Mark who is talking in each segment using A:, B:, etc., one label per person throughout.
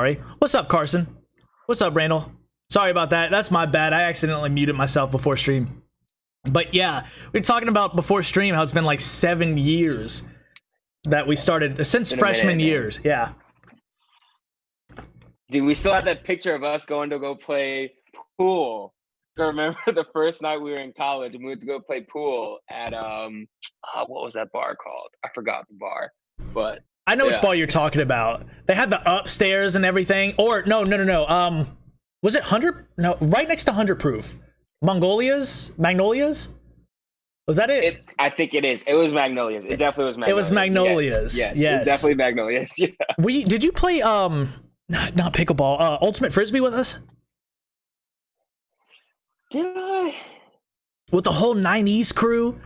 A: Sorry. What's up, Carson? What's up, Randall? Sorry about that. That's my bad. I accidentally muted myself before stream. But yeah, we were talking about before stream how it's been like 7 years that we started since freshman years. Yeah.
B: Dude, we still have that picture of us going to go play pool. So remember the first night we were in college and we went to go play pool at what was that bar called? I forgot the bar, but
A: I know which bar you're talking about. They had the upstairs and everything. Or no. Was it 100? No, right next to 100 Proof. Magnolias? Was that it?
B: I think it is. It was Magnolias. It definitely was Magnolias.
A: It was Magnolias. Yes.
B: Definitely Magnolias. Yeah.
A: Did you play not pickleball, ultimate frisbee with us?
B: Did I?
A: With the whole 90s crew?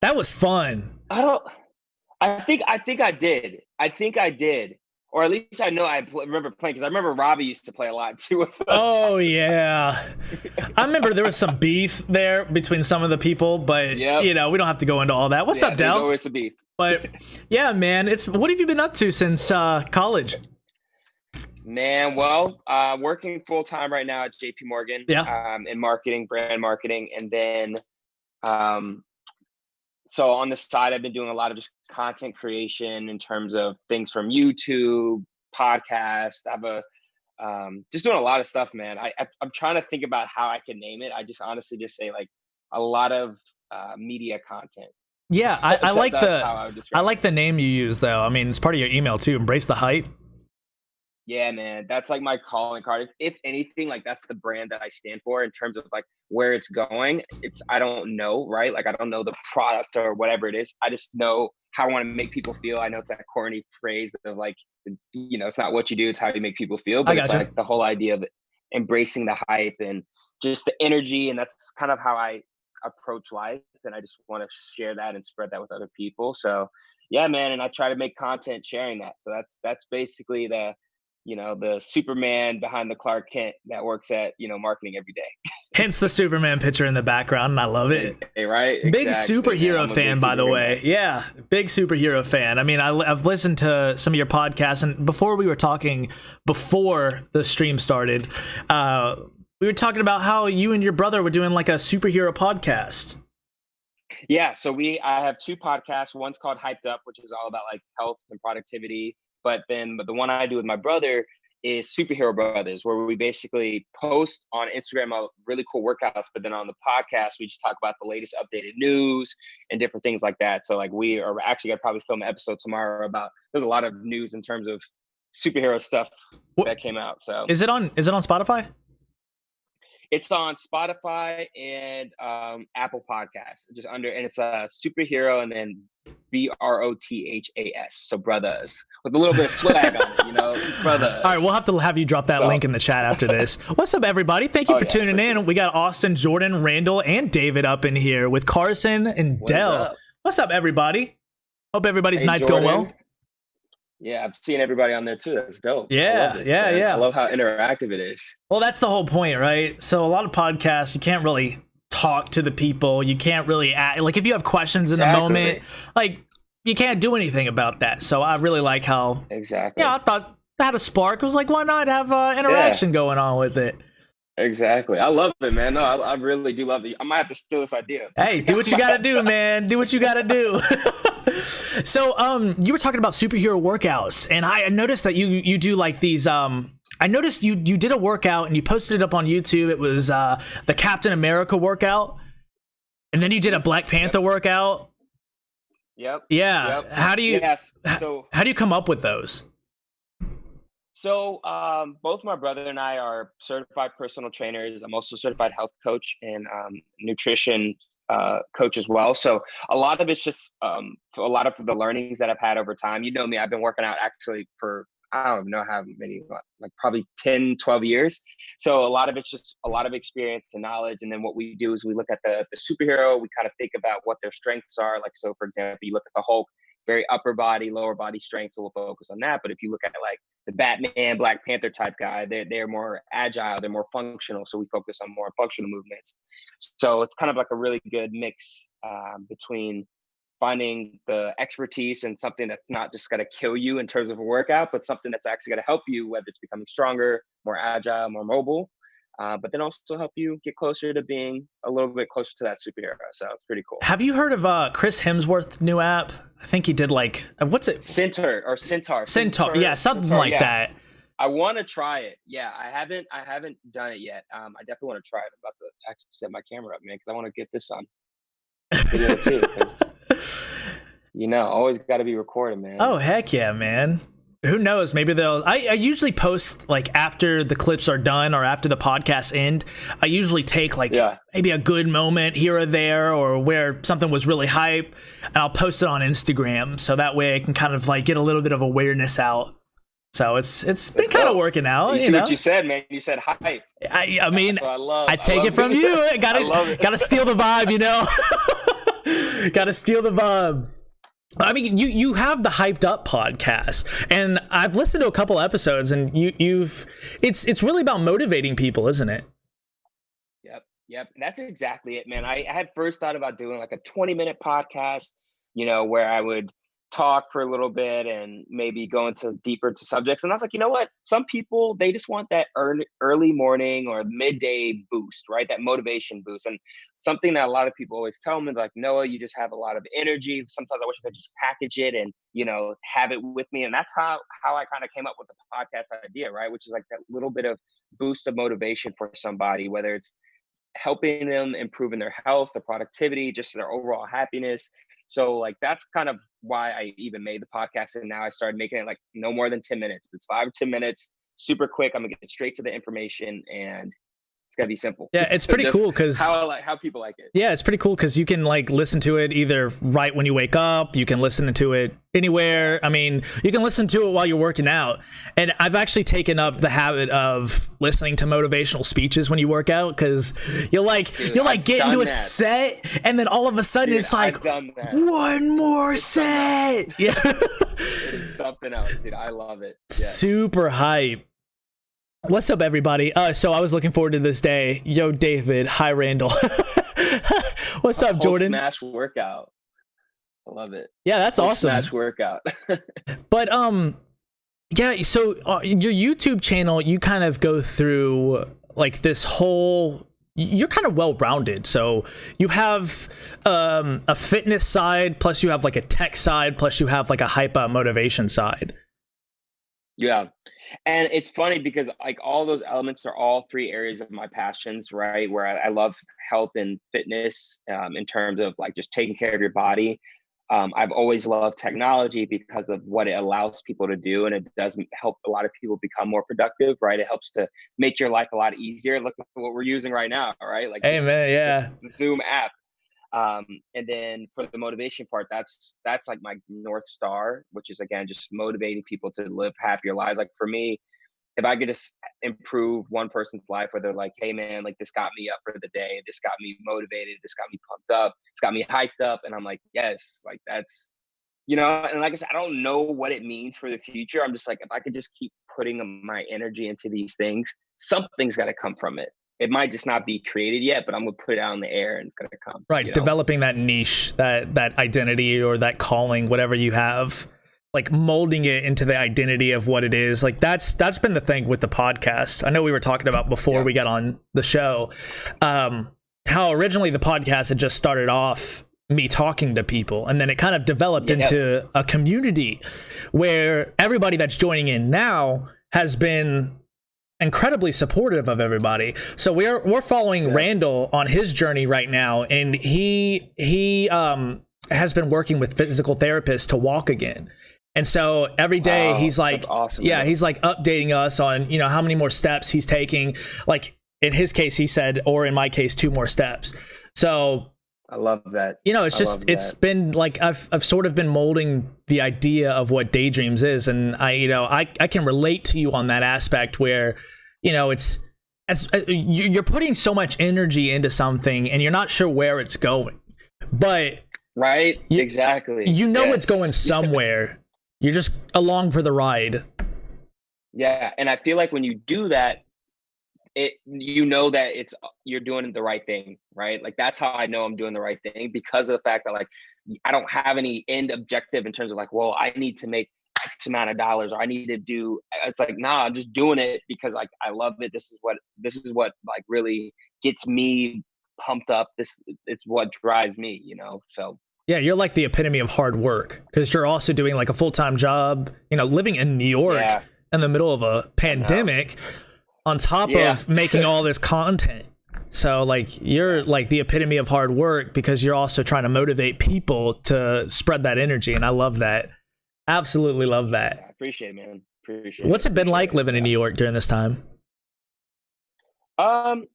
A: That was fun.
B: I think I did. Or at least I know remember playing, because I remember Robbie used to play a lot too with us.
A: Oh, yeah. I remember there was some beef there between some of the people, but you know, we don't have to go into all that. What's up, Del?
B: There's always some beef.
A: But yeah, man, what have you been up to since college?
B: Man, well, working full time right now at JP Morgan. In marketing, brand marketing, and then so on the side, I've been doing a lot of just content creation in terms of things from YouTube, podcasts. I have just doing a lot of stuff, man. I'm trying to think about how I can name it. I just honestly just say like a lot of media content.
A: Yeah, I like the name you use though. I mean, it's part of your email too. Embrace the hype.
B: Yeah, man, that's like my calling card. If anything, like that's the brand that I stand for in terms of like where it's going. I don't know, right? Like I don't know the product or whatever it is. I just know how I want to make people feel. I know it's that corny phrase of like, you know, it's not what you do, it's how you make people feel. But it's like the whole idea of embracing the hype and just the energy. And that's kind of how I approach life. And I just want to share that and spread that with other people. So yeah, man. And I try to make content sharing that. So that's basically the Superman behind the Clark Kent that works at, marketing every day.
A: Hence the Superman picture in the background, and I love it.
B: Right?
A: Big superhero fan, by the way. Yeah, big superhero fan. I mean, I've listened to some of your podcasts, and before we were talking, before the stream started, we were talking about how you and your brother were doing like a superhero podcast.
B: Yeah, so I have two podcasts. One's called Hyped Up, which is all about like health and productivity. But the one I do with my brother is Superhero Brothers, where we basically post on Instagram of really cool workouts. But then on the podcast, we just talk about the latest updated news and different things like that. So like we are actually going to probably film an episode tomorrow about, there's a lot of news in terms of superhero stuff that came out. So
A: is it on Spotify?
B: It's on Spotify and Apple Podcasts, and it's a superhero and then BROTHAS, so brothers, with a little bit of swag on it, brothers.
A: All right, we'll have to have you drop that link in the chat after this. What's up, everybody? Thank you for tuning in. Sure. We got Austin, Jordan, Randall, and David up in here with Carson and Dell. What's up, everybody? Hope everybody's night's going well.
B: Yeah, I'm seeing everybody on there too. That's dope.
A: Yeah.
B: I love how interactive it is.
A: Well, that's the whole point, right? So a lot of podcasts, you can't really talk to the people. You can't really like if you have questions in the moment, like you can't do anything about that. So I really like how I thought that had a spark. It was like, why not have interaction going on with it?
B: Exactly. I love it, man. No, I really do love it. I might have to steal this idea.
A: Hey, do what you got to do, man. Do what you got to do. So, you were talking about superhero workouts, and I noticed that you do like these. I noticed you did a workout and you posted it up on YouTube. It was the Captain America workout, and then you did a Black Panther workout.
B: Yep.
A: Yeah.
B: Yep.
A: How do you come up with those?
B: So both my brother and I are certified personal trainers. I'm also a certified health coach and nutrition coach as well. So a lot of it's just a lot of the learnings that I've had over time. You know me, I've been working out actually for, I don't know how many, like probably 10, 12 years. So a lot of it's just a lot of experience and knowledge. And then what we do is we look at the superhero, we kind of think about what their strengths are. Like, so for example, you look at the Hulk, very upper body, lower body strength. So we'll focus on that. But if you look at like the Batman, Black Panther type guy, they're more agile, they're more functional. So we focus on more functional movements. So it's kind of like a really good mix between finding the expertise and something that's not just going to kill you in terms of a workout, but something that's actually going to help you, whether it's becoming stronger, more agile, more mobile, but then also help you get closer to being a little bit closer to that superhero. So it's pretty cool.
A: Have you heard of Chris Hemsworth's new app? I think he did like, what's it?
B: Centaur.
A: Yeah, something
B: Centaur,
A: like that.
B: I want to try it. Yeah, I haven't done it yet. I definitely want to try it. I'm about to actually set my camera up, man, because I want to get this on video too. Always got to be recorded, man.
A: Oh, heck yeah, man. Who knows? Maybe I usually post like after the clips are done or after the podcast end. I usually take maybe a good moment here or there, or where something was really hype, and I'll post it on Instagram. So that way I can kind of like get a little bit of awareness out. So it's been kind of working out.
B: You see what you said, man? You said hype.
A: I mean, I take
B: love
A: it from you. Gotta steal the vibe, Gotta steal the vibe. I mean, you have the Hyped Up podcast, and I've listened to a couple episodes, and it's really about motivating people, isn't it?
B: Yep. That's exactly it, man. I had first thought about doing like a 20-minute podcast, where I would talk for a little bit and maybe go deeper into subjects. And I was like, you know what? Some people, they just want that early morning or midday boost, right? That motivation boost. And something that a lot of people always tell me, like, Noah, you just have a lot of energy. Sometimes I wish I could just package it and, have it with me. And that's how I kind of came up with the podcast idea, right? Which is like that little bit of boost of motivation for somebody, whether it's helping them improve in their health, their productivity, just their overall happiness. So like, that's kind of why I even made the podcast. And now I started making it like no more than 10 minutes. It's 5 or 10 minutes, super quick. I'm gonna get straight to the information, and it's gonna be simple.
A: Yeah, it's pretty cool because
B: how people like it.
A: Yeah, it's pretty cool because you can like listen to it either right when you wake up. You can listen to it anywhere. I mean, you can listen to it while you're working out. And I've actually taken up the habit of listening to motivational speeches when you work out, because you'll get into a set, and then all of a sudden it's like one more set. Yeah,
B: it is something else, dude. I love it. Yes.
A: Super hype. What's up, everybody? So I was looking forward to this day. Yo, David. Hi, Randall. What's up, Jordan?
B: Smash workout. I love it.
A: Yeah, that's awesome.
B: Smash workout.
A: But yeah. So your YouTube channel, you kind of go through like this whole. You're kind of well-rounded. So you have a fitness side, plus you have like a tech side, plus you have like a hyper motivation side.
B: Yeah. And it's funny because like all those elements are all 3 areas of my passions, right? Where I love health and fitness in terms of like just taking care of your body. I've always loved technology because of what it allows people to do. And it does help a lot of people become more productive, right? It helps to make your life a lot easier. Look at what we're using right now, right? Like,
A: hey, man, yeah.
B: This Zoom app. And then for the motivation part, that's like my North Star, which is again just motivating people to live happier lives. Like for me, if I could just improve one person's life where they're like, hey man, like this got me up for the day, this got me motivated, this got me pumped up, it's got me hyped up, and I'm like, yes, like that's, and like I said, I don't know what it means for the future. I'm just like, if I could just keep putting my energy into these things, something's got to come from it. It might just not be created yet, but I'm gonna put it out in the air and it's gonna come.
A: Right, developing that niche, that identity or that calling, whatever you have, like molding it into the identity of what it is. Like that's been the thing with the podcast. I know we were talking about before we got on the show, how originally the podcast had just started off me talking to people, and then it kind of developed into a community where everybody that's joining in now has been incredibly supportive of everybody. So we're following Randall on his journey right now, and he has been working with physical therapists to walk again. And so every day he's like, awesome, he's like updating us on, how many more steps he's taking. Like in his case, he said, or in my case, 2 more steps. So
B: I love that.
A: It's been like I've sort of been molding the idea of what Daydreams is, and I can relate to you on that aspect where, it's as you're putting so much energy into something and you're not sure where it's going, but
B: right, exactly.
A: It's going somewhere. You're just along for the ride.
B: Yeah, and I feel like when you do that, that you're doing the right thing, right? Like that's how I know I'm doing the right thing, because of the fact that like I don't have any end objective in terms of like, well, I need to make X amount of dollars, or I need to do. It's like, nah, I'm just doing it because like I love it. This is what like really gets me pumped up. It's what drives me, So
A: Yeah, you're like the epitome of hard work because you're also doing like a full-time job, living in New York
B: yeah,
A: in the middle of a pandemic on top
B: Yeah.
A: of making all this content. So like you're like the epitome of hard work because you're also trying to motivate people to spread that energy. And I love that. Absolutely love
B: I
A: that.
B: appreciate it, man. Appreciate
A: What's it been
B: Appreciate
A: like living in
B: Yeah.
A: New York during this time?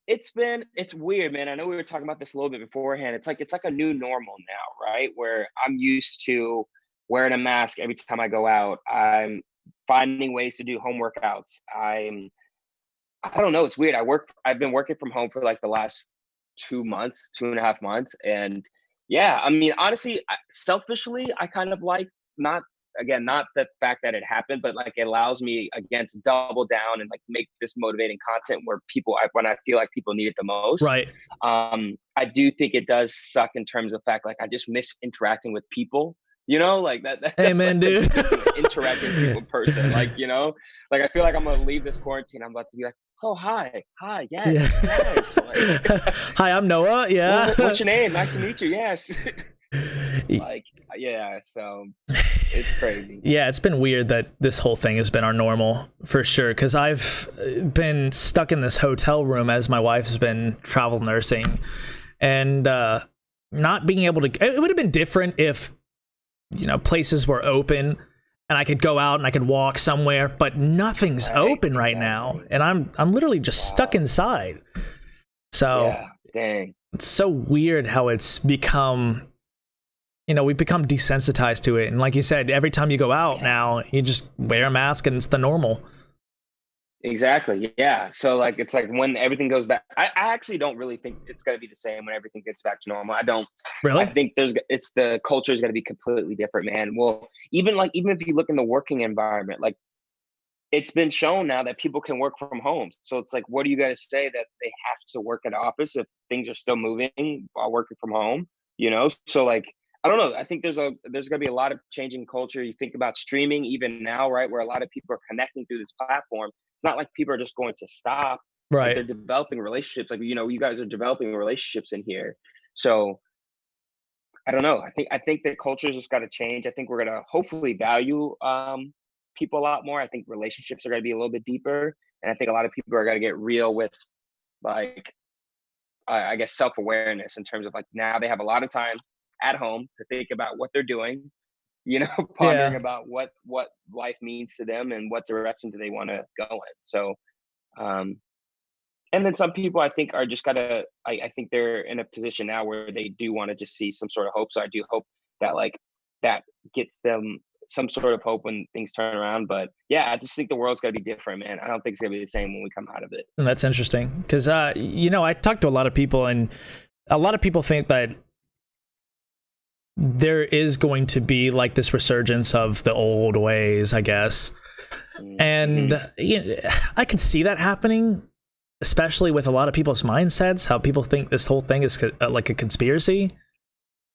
B: It's weird, man. I know we were talking about this a little bit beforehand. It's like a new normal now, right? Where I'm used to wearing a mask every time I go out. I'm finding ways to do home workouts. I don't know, it's weird. I've been working from home for like the last 2 months, 2.5 months. And yeah, I mean, honestly, selfishly, I kind of like not, again, not the fact that it happened, but like it allows me again to double down and like make this motivating content where when I feel like people need it the most.
A: Right.
B: I do think it does suck in terms of fact, like I just miss interacting with people, like that's
A: Amen,
B: like
A: dude.
B: just an interacting with people person. Like, like I feel like I'm gonna leave this quarantine. I'm about to be like, oh, hi, yes, yes. Like,
A: Hi, I'm Noah. Yeah.
B: what's your name? Nice to meet you. Yes. Like, yeah. So it's crazy.
A: Yeah, it's been weird that this whole thing has been our normal for sure. Because I've been stuck in this hotel room as my wife's been travel nursing, and not being able to. It would have been different if places were open and I could go out and I could walk somewhere, but nothing's open right now, and I'm literally just stuck inside. So
B: Yeah, dang.
A: it's so weird how it's become. We've become desensitized to it, and like you said, every time you go out now, you just wear a mask, and it's the normal.
B: Exactly. Yeah. So like it's like when everything goes back, I actually don't really think it's gonna be the same when everything gets back to normal. I don't. I
A: Really?
B: think it's the culture is gonna be completely different, man. Well, even if you look in the working environment, like it's been shown now that people can work from home. So it's like, what do you guys say that they have to work at office if things are still moving while working from home? So like, I don't know. I think there's gonna be a lot of changing culture. You think about streaming even now, right? Where a lot of people are connecting through this platform. It's not like people are just going to stop. Like they're
A: Right.
B: developing relationships. Like, you guys are developing relationships in here. So I don't know. I think the culture's just got to change. I think we're gonna hopefully value people a lot more. I think relationships are gonna be a little bit deeper, and I think a lot of people are gonna get real with like I guess self awareness in terms of like now they have a lot of time at home to think about what they're doing. Pondering
A: Yeah.
B: about what life means to them and what direction do they want to go in. So um, and then some people I think are just gotta I think they're in a position now where they do want to just see some sort of hope. So I do hope that like that gets them some sort of hope when things turn around. But yeah, I just think the world's gonna be different, man. I don't think it's gonna be the same when we come out of it.
A: And that's interesting because I talked to a lot of people, and a lot of people think that there is going to be like this resurgence of the old ways, I guess. And I can see that happening, especially with a lot of people's mindsets, how people think this whole thing is like a conspiracy.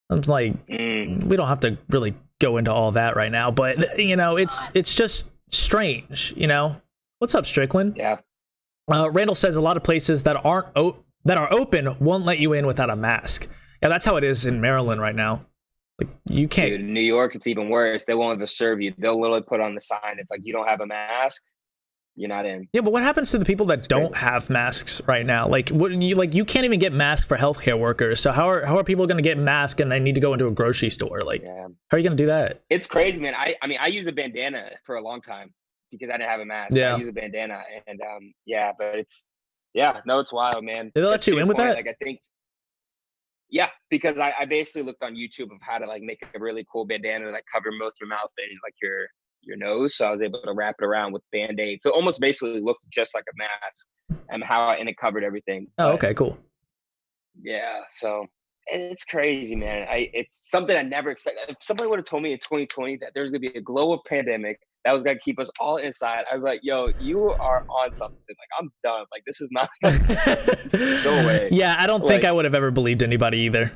A: I'm like, we don't have to really go into all that right now, but it's just strange. What's up, Strickland?
B: Yeah.
A: Randall says a lot of places that are open won't let you in without a mask. Yeah, that's how it is in Maryland right now. Like you can't.
B: Dude, in New York, it's even worse. They won't even serve you. They'll literally put on the sign if like you don't have a mask, you're not in.
A: Yeah, but what happens to the people that don't have masks right now? Like, you can't even get masks for healthcare workers. So how are people going to get masks and they need to go into a grocery store? Like,
B: Yeah.
A: how are you going to do that?
B: It's crazy, man. I mean, I use a bandana for a long time because I didn't have a mask. So
A: Yeah.
B: I use a bandana, and but it's it's wild, man.
A: Did they let
B: But to
A: you
B: your
A: in with
B: point,
A: that?
B: Like I think, yeah, because I basically looked on YouTube of how to like make a really cool bandana that cover both your mouth and like your nose. So I was able to wrap it around with Band-Aid. So it almost basically looked just like a mask and it covered everything.
A: Oh,
B: But
A: okay, cool.
B: yeah, so it's crazy, man. It's something I never expected. If somebody would have told me in 2020 that there's gonna be a global pandemic that was gonna keep us all inside, I was like, yo, you are on something. Like, I'm done. Like, this is not go away.
A: Yeah, I don't think
B: Like,
A: I would have ever believed anybody either.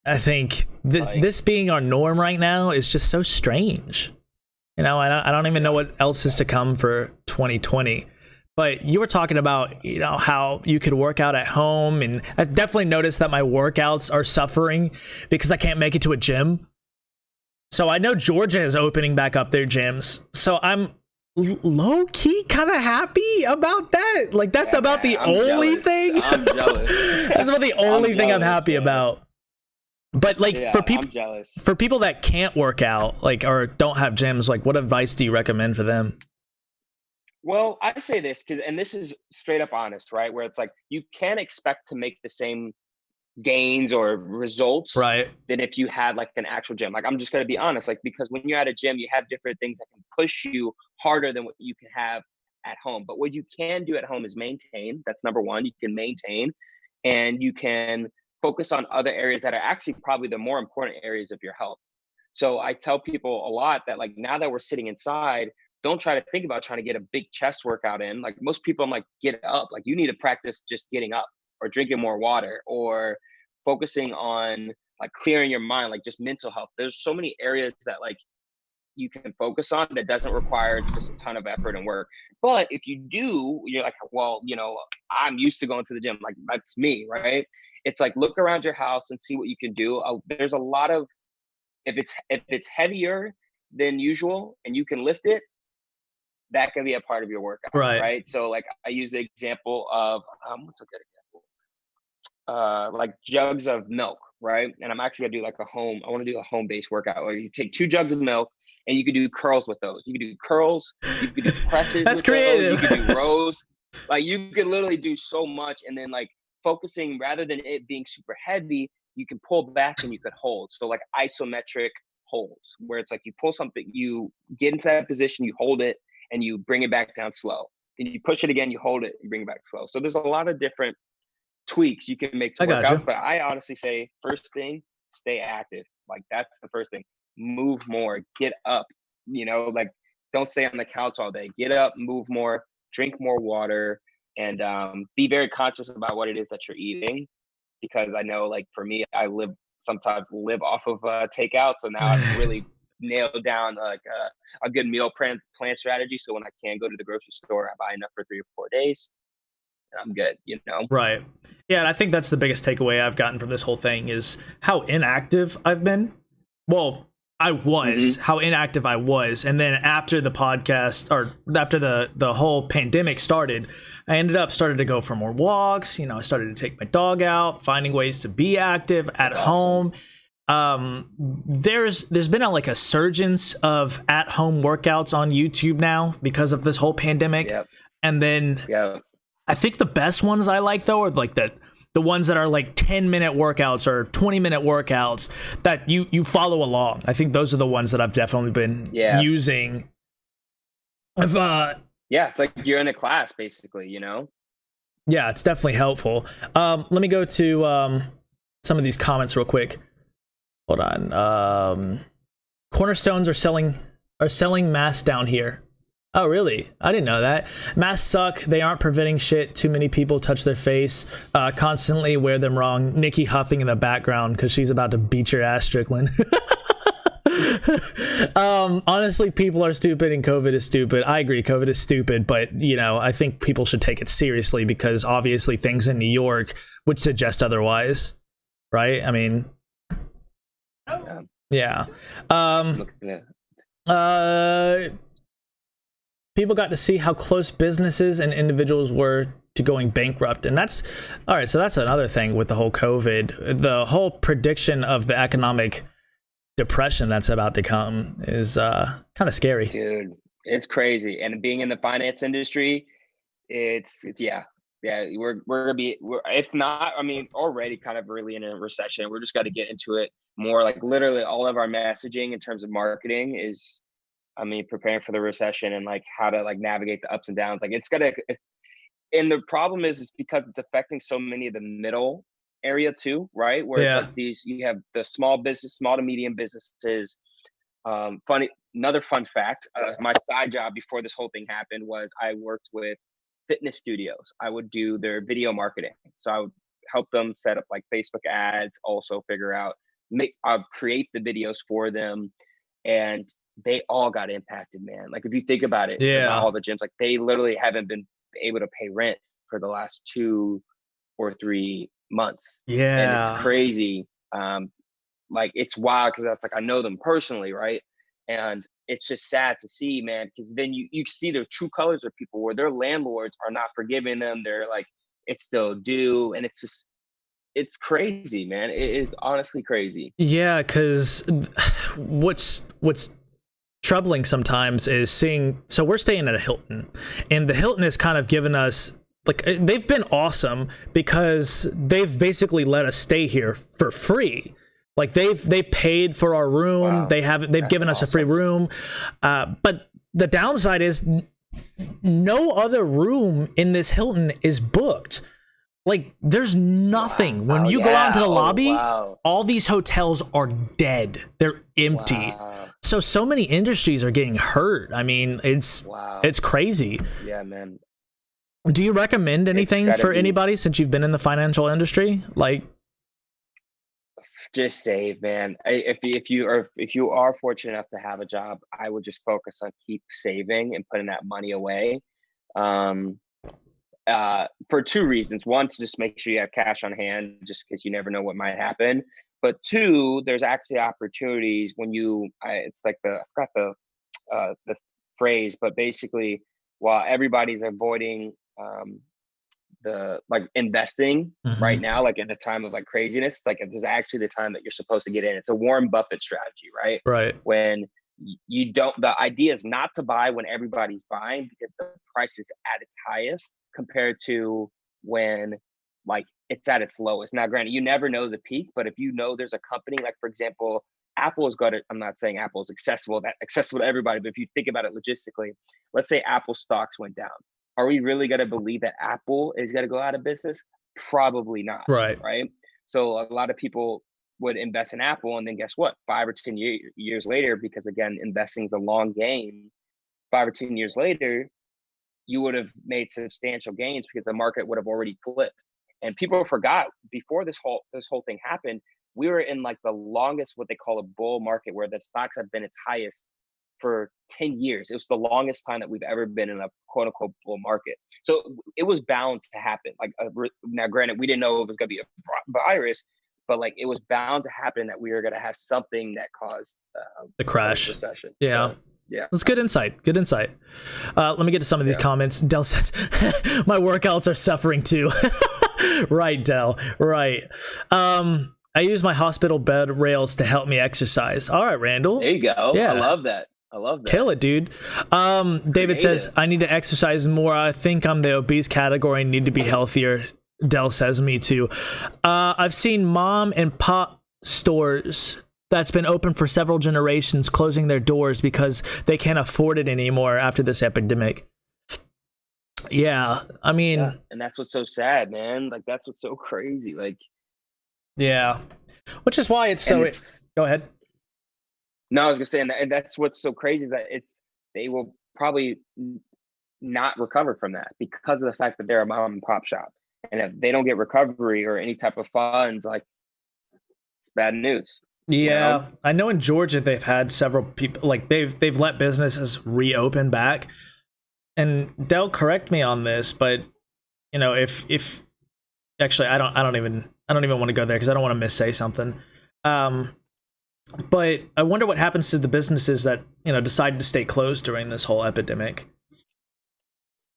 A: I think
B: Like,
A: this being our norm right now is just so strange. You know, I don't even know what else is to come for 2020. But you were talking about, you know, how you could work out at home, and I definitely noticed that my workouts are suffering because I can't make it to a gym. So I know Georgia is opening back up their gyms. So I'm low key kind of happy about that. Like that's
B: yeah,
A: about
B: man,
A: the
B: I'm
A: only
B: jealous.
A: thing.
B: I'm jealous.
A: That's about the
B: I'm
A: only thing I'm
B: jealous,
A: happy
B: man.
A: about. But like
B: Yeah, I'm jealous.
A: for people that can't work out, like, or don't have gyms, like what advice do you recommend for them?
B: Well, I say this because, and this is straight up honest, right? Where it's like you can't expect to make the same gains or results
A: Right.
B: than if you had like an actual gym. Like I'm just gonna be honest, like because when you're at a gym, you have different things that can push you harder than what you can have at home. But what you can do at home is maintain. That's number one. You can maintain, and you can focus on other areas that are actually probably the more important areas of your health. So I tell people a lot that like now that we're sitting inside, don't try to think about trying to get a big chest workout in. Like most people, I'm like, get up. Like you need to practice just getting up or drinking more water or focusing on like clearing your mind, like just mental health. There's so many areas that like you can focus on that doesn't require just a ton of effort and work. But if you do, you're like, well, you know, I'm used to going to the gym. Like that's me, right? It's like look around your house and see what you can do. There's a lot of if it's heavier than usual and you can lift it, that can be a part of your workout,
A: Right.
B: right? So like I use the example of what's a good example? Like jugs of milk, right? And I'm actually gonna do like I want to do a home-based workout where you take 2 jugs of milk and you could do curls with those. You could do curls, you could do presses
A: That's
B: with those, you
A: creative.
B: could do rows. Like you could literally do so much, and then like focusing rather than it being super heavy, you can pull back and you could hold. So like isometric holds, where it's like you pull something, you get into that position, you hold it, and you bring it back down slow. And you push it again, you hold it, and bring it back slow. So there's a lot of different tweaks you can make to
A: I got
B: workouts.
A: you.
B: But I honestly say, first thing, stay active. Like that's the first thing. Move more, get up. Like don't stay on the couch all day. Get up, move more, drink more water, and be very conscious about what it is that you're eating. Because I know, like for me, I sometimes live off of takeout. So now I've really nailed down like a good meal plan strategy. So when I can go to the grocery store, I buy enough for 3 or 4 days. And I'm good.
A: Right. Yeah, and I think that's the biggest takeaway I've gotten from this whole thing is how inactive I've been. Well, I was
B: Mm-hmm.
A: how inactive I was, and then after the podcast or after the whole pandemic started, I started to go for more walks. You know, I started to take my dog out, finding ways to be active at
B: That's awesome.
A: home. There's been a surgence of at home workouts on YouTube now because of this whole pandemic,
B: Yep.
A: and then
B: Yeah.
A: I think the best ones I like though are like the ones that are like 10-minute workouts or 20-minute workouts that you follow along. I think those are the ones that I've definitely been
B: Yeah.
A: using. I've,
B: Yeah. It's like you're in a class basically.
A: yeah, it's definitely helpful. Let me go to some of these comments real quick. Hold on. Cornerstones are selling masks down here. Oh, really? I didn't know that. Masks suck. They aren't preventing shit. Too many people touch their face. Constantly wear them wrong. Nikki huffing in the background because she's about to beat your ass, Strickland. Honestly, people are stupid and COVID is stupid. I agree, COVID is stupid, but I think people should take it seriously because obviously things in New York would suggest otherwise, right? I mean, yeah.
B: Looking at
A: People got to see how close businesses and individuals were to going bankrupt, and that's all right. So that's another thing with the whole COVID, the whole prediction of the economic depression that's about to come is kind of scary.
B: dude, it's crazy. And being in the finance industry, it's yeah. Yeah, we're gonna be if not, I mean, already kind of really in a recession. We're just got to get into it more. Like literally all of our messaging in terms of marketing is, I mean, preparing for the recession and like how to like navigate the ups and downs. Like it's gonna, and the problem is because it's affecting so many of the middle area too, right? Where it's like
A: Yeah.
B: you have the small to medium businesses. Another fun fact, my side job before this whole thing happened was I worked with fitness studios. I would do their video marketing. So I would help them set up like Facebook ads, also figure out create the videos for them, and they all got impacted, man. Like if you think about it, about
A: Yeah.
B: all the gyms, like they literally haven't been able to pay rent for the last 2 or 3 months, and it's
A: Yeah.
B: crazy. Like it's wild because that's like I know them personally, right? And it's just sad to see, man, because then you see the true colors of people where their landlords are not forgiving them. They're like, it's still due, and it's crazy, man. It is honestly crazy.
A: Yeah, because what's troubling sometimes is seeing, so we're staying at a Hilton, and the Hilton has kind of given us, like, they've been awesome because they've basically let us stay here for free. Like they paid for our room.
B: Wow.
A: They've given us a free room. But the downside is no other room in this Hilton is booked. Like there's nothing. When you go out into the lobby, all these hotels are dead. They're empty. So many industries are getting hurt. I mean, it's crazy.
B: Yeah, man.
A: Do you recommend anything for anybody since you've been in the financial industry? Like,
B: just save, man. If you are fortunate enough to have a job, I would just focus on keep saving and putting that money away. For two reasons. One, to just make sure you have cash on hand, just because you never know what might happen. But two, there's actually opportunities when it's like I forgot the phrase, but basically, while everybody's avoiding the like investing right now, like at a time of like craziness, like this is actually the time that you're supposed to get in. It's a Warren Buffett strategy, right?
A: Right.
B: When you don't, the idea is not to buy when everybody's buying, because the price is at its highest compared to when like it's at its lowest. Now, granted, you never know the peak, but if you know there's a company, like for example, Apple's got it. I'm not saying Apple's accessible to everybody, but if you think about it logistically, let's say Apple stocks went down. Are we really going to believe that Apple is going to go out of business? Probably not.
A: Right.
B: Right. So a lot of people would invest in Apple, and then guess what? 5 or 10 years later, because again, investing is a long game. 5 or 10 years later, you would have made substantial gains because the market would have already flipped. And people forgot before this whole thing happened, we were in like the longest, what they call a bull market, where the stocks have been its highest for 10 years. It was the longest time that we've ever been in a quote unquote bull market. So it was bound to happen. Like now, granted, we didn't know it was going to be a virus, but like it was bound to happen that we were going to have something that caused
A: the crash,
B: recession.
A: Yeah.
B: So, yeah,
A: that's good insight. Good insight. Let me get to some of these comments. Dell says, "My workouts are suffering too." Right, Dell. Right. I use my hospital bed rails to help me exercise. All right, Randall.
B: There you go.
A: Yeah.
B: I love that.
A: Kill it, dude. David says, I need to exercise more. I think I'm the obese category and need to be healthier. Dell says, me too. I've seen mom and pop stores that's been open for several generations closing their doors because they can't afford it anymore after this epidemic. Yeah, I mean... Yeah.
B: And that's what's so sad, man. Like, that's what's so crazy. Like...
A: Yeah. Which is why it's so... Go ahead.
B: No, I was gonna say, and that's what's so crazy, is that they will probably not recover from that because of the fact that they're a mom and pop shop, and if they don't get recovery or any type of funds, like it's bad news.
A: Yeah,
B: you know?
A: I know in Georgia they've had several people, like they've let businesses reopen back, and they'll correct me on this, but you know, if actually I don't even want to go there because I don't want to missay something. But I wonder what happens to the businesses that, you know, decided to stay closed during this whole epidemic.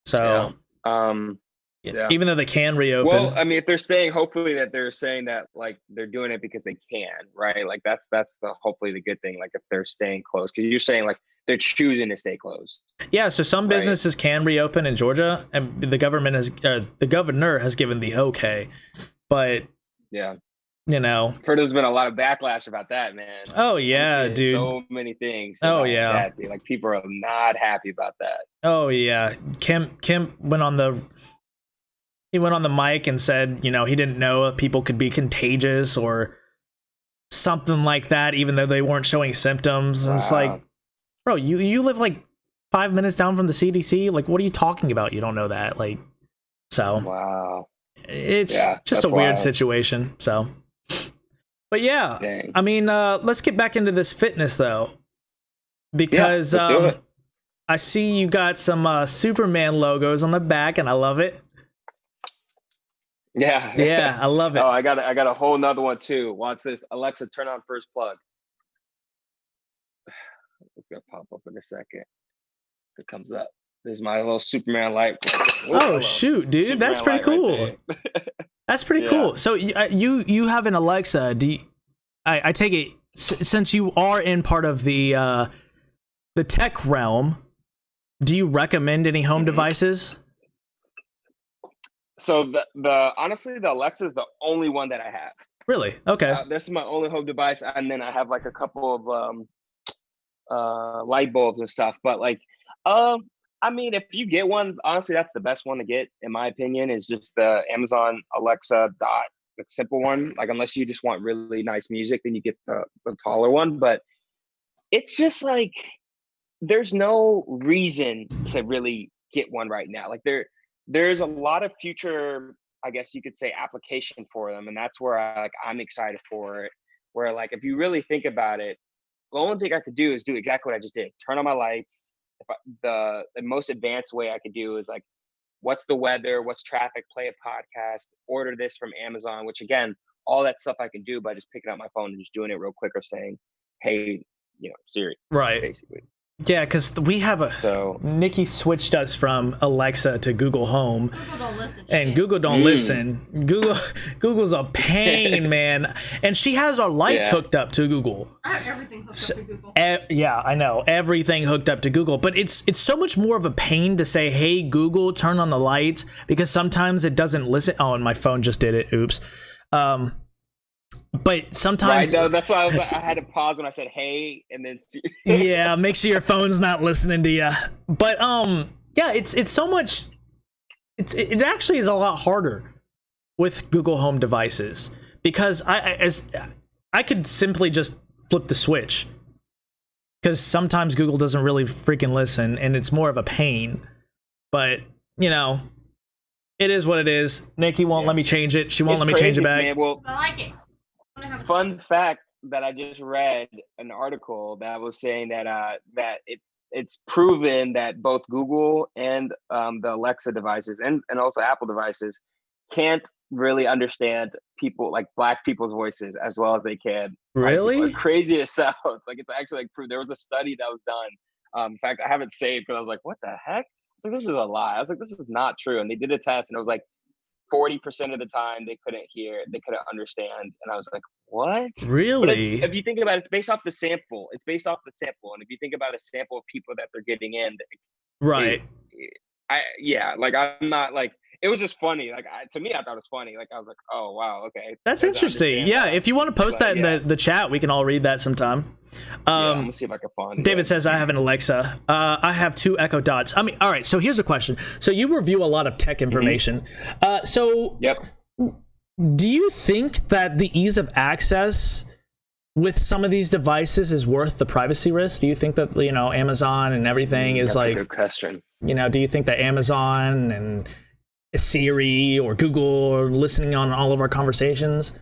A: So, even though they can reopen.
B: Well, I mean, if they're saying, hopefully that they're saying that like they're doing it because they can, right? Like that's the hopefully the good thing. Like if they're staying closed, because you're saying like they're choosing to stay closed.
A: Yeah, so some businesses can reopen in Georgia, and the governor has given the okay, but
B: yeah.
A: You know,
B: I've heard there's been a lot of backlash about that, man.
A: Oh yeah, dude.
B: So many things.
A: Oh yeah,
B: that, dude. Like people are not happy about that.
A: Oh yeah, Kim went on the mic and said, you know, he didn't know if people could be contagious or something like that, even though they weren't showing symptoms. And it's like, bro, you live like 5 minutes down from the CDC. Like, what are you talking about? You don't know that. Like, so
B: wow,
A: it's just a weird situation. So. But yeah,
B: Dang.
A: I mean, let's get back into this fitness though,
B: Yeah,
A: because
B: let's do it.
A: I see you got some Superman logos on the back, and I love it.
B: Yeah.
A: Yeah, I love
B: Oh,
A: it.
B: I got a whole nother one too. Watch this. Alexa, turn on first plug. It's gonna pop up in a second. It comes up. There's my little Superman light. Whoa,
A: Oh
B: hello.
A: shoot, dude, that's
B: Superman
A: pretty
B: light right
A: cool.
B: there.
A: That's pretty
B: Yeah.
A: cool. So you have an Alexa. I take it since you are in part of the tech realm. Do you recommend any home devices?
B: So the honestly, the Alexa is the only one that I have.
A: Really? Okay.
B: This is my only home device, and then I have like a couple of light bulbs and stuff. But like, I mean, if you get one, honestly, that's the best one to get, in my opinion. Is just the Amazon Alexa Dot, the simple one. Like, unless you just want really nice music, then you get the taller one. But it's just like there's no reason to really get one right now. Like there's a lot of future, I guess you could say, application for them, and that's where I'm excited for it. Where like if you really think about it, the only thing I could do is do exactly what I just did: turn on my lights. The most advanced way I could do is like, what's the weather, what's traffic, play a podcast, order this from Amazon. Which again, all that stuff I can do by just picking up my phone and just doing it real quick, or saying, "Hey, Siri,"
A: Right.
B: basically.
A: Yeah, because we have Nikki switched us from Alexa to Google Home.
C: Google don't listen.
A: And Google don't listen. Google's a pain, man. And she has our lights hooked up to Google.
C: I have everything hooked up to Google.
A: Yeah, I know. Everything hooked up to Google. But it's so much more of a pain to say, hey, Google, turn on the lights, because sometimes it doesn't listen. Oh, and my phone just did it. Oops. But sometimes...
B: Right, that's why I had to pause when I said, hey, and then...
A: Yeah, make sure your phone's not listening to you. But, yeah, it's so much... It actually is a lot harder with Google Home devices, because I could simply just flip the switch, because sometimes Google doesn't really freaking listen, and it's more of a pain. But, it is what it is. Nikki won't let me change it. She won't let me change it back.
B: Man. Well,
C: I like it.
B: Fun fact that I just read an article that was saying that it's proven that both Google and the Alexa devices and also Apple devices can't really understand people, like Black people's voices, as well as they can.
A: Really?
B: As crazy as it sounds, like it's actually like proved. There was a study that was done. In fact, I have it saved because I was like, what the heck? I was like, this is a lie. I was like, this is not true. And they did a test, and it was like 40% of the time they couldn't hear, they couldn't understand. And I was like, what?
A: Really?
B: But if you think about it, it's based off the sample. It's based off the sample. And if you think about a sample of people that they're getting in,
A: right.
B: Like I'm not like, it was just funny. Like to me, I thought it was funny. Like I was like, oh wow, okay.
A: That's interesting. Yeah, if you want to post that in the chat, we can all read that sometime.
B: I'm gonna see if I can find it.
A: David says I have an Alexa. I have 2 Echo Dots. I mean, all right. So here's a question. So you review a lot of tech information. So
B: yep.
A: Do you think that the ease of access with some of these devices is worth the privacy risk? Do you think that Amazon and everything is
B: That's a good question.
A: Do you think that Amazon and Siri or Google are listening on all of our conversations?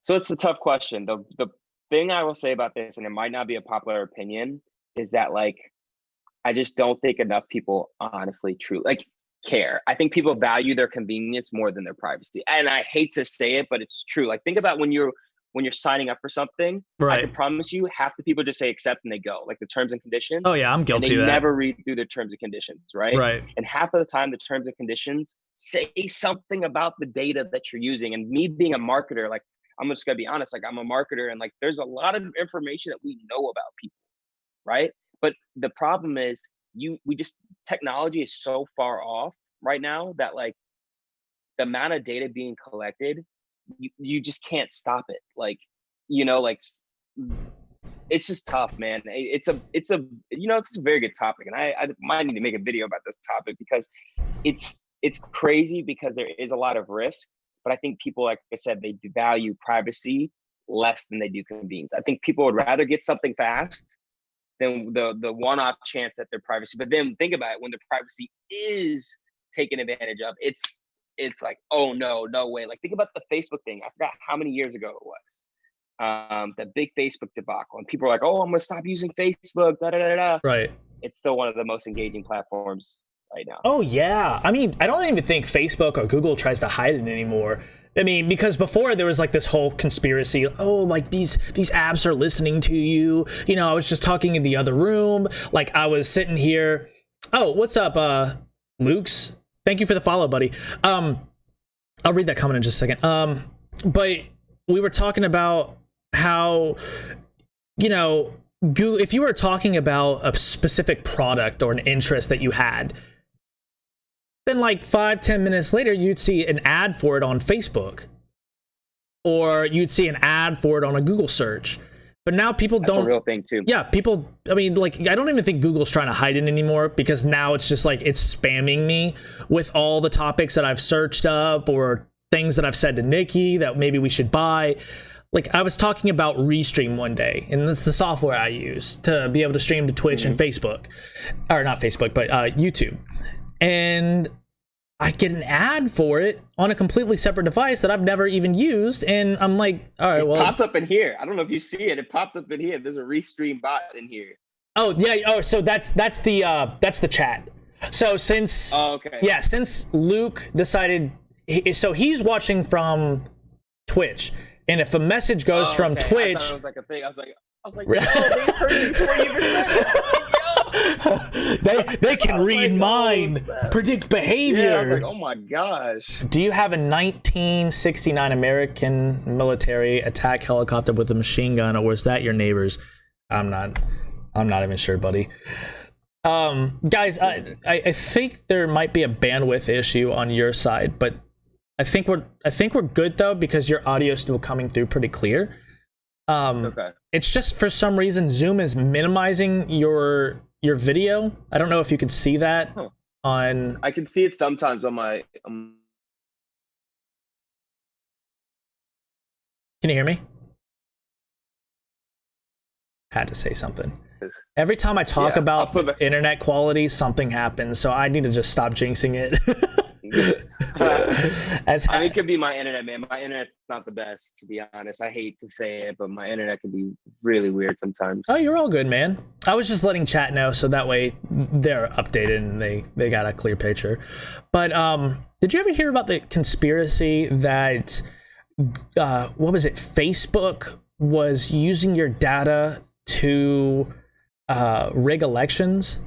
B: So it's a tough question. The thing I will say about this, and it might not be a popular opinion, is that like I just don't think enough people honestly care. I think people value their convenience more than their privacy. And I hate to say it, but it's true. Like think about when you're signing up for something,
A: right.
B: I can promise you half the people just say accept and they go, like the terms and conditions.
A: Oh yeah, I'm guilty
B: of
A: that.
B: They never read through the terms and conditions, right?
A: Right.
B: And half of the time the terms and conditions say something about the data that you're using. And me being a marketer, like I'm just gonna be honest, like I'm a marketer, and like there's a lot of information that we know about people, right? But the problem is technology is so far off right now that like the amount of data being collected, you just can't stop it. Like, like it's just tough, man. It's a very good topic, and I might need to make a video about this topic because it's crazy because there is a lot of risk. But I think people, like I said, they value privacy less than they do convenience. I think people would rather get something fast than the one-off chance that their privacy. But then think about it, when the privacy is taken advantage of, it's it's like, oh no way. Like think about the Facebook thing. I forgot how many years ago it was. The big Facebook debacle, and people are like, oh, I'm gonna stop using Facebook. Da da da da.
A: Right.
B: It's still one of the most engaging platforms right now.
A: Oh yeah. I mean, I don't even think Facebook or Google tries to hide it anymore. I mean, because before there was like this whole conspiracy, oh, like these apps are listening to you. You know, I was just talking in the other room. Like I was sitting here. Oh, what's up, Luke's? Thank you for the follow, buddy. I'll read that comment in just a second. But we were talking about how, you know, if you were talking about a specific product or an interest that you had, then like 5-10 minutes later, you'd see an ad for it on Facebook, or you'd see an ad for it on a Google search. But now people
B: That's
A: don't.
B: a real thing too.
A: Yeah, people. I mean, like, I don't even think Google's trying to hide it anymore, because now it's just like it's spamming me with all the topics that I've searched up or things that I've said to Nikki that maybe we should buy. Like I was talking about Restream one day, and that's the software I use to be able to stream to Twitch and Facebook, or not Facebook, but YouTube. And I get an ad for it on a completely separate device that I've never even used, and I'm like, all right, well,
B: it popped up in here. I don't know if you see it. It popped up in here. There's a Restream bot in here.
A: Oh yeah. Oh, so that's the chat. So since since Luke decided, so he's watching from Twitch, and if a message goes from Twitch,
B: I thought it was like a thing. I was like, yo, they heard me before you even said it.
A: they can read mind, predict behavior.
B: Yeah, I was like, oh my gosh.
A: Do you have a 1969 American military attack helicopter with a machine gun, or was that your neighbor's? I'm not even sure, buddy. Guys, I think there might be a bandwidth issue on your side, but I think we're good though, because your audio is still coming through pretty clear.
B: Okay.
A: It's just for some reason Zoom is minimizing your video. I don't know if you can see that on.
B: I can see it sometimes on my.
A: Can you hear me? Had to say something. Every time I talk about internet quality, something happens. So I need to just stop jinxing it.
B: I mean, it could be my internet, man. My internet's not the best, to be honest. I hate to say it, but my internet can be really weird sometimes.
A: Oh, you're all good, man. I was just letting chat know, so that way they're updated and they got a clear picture. But did you ever hear about the conspiracy that what was it? Facebook was using your data to rig elections?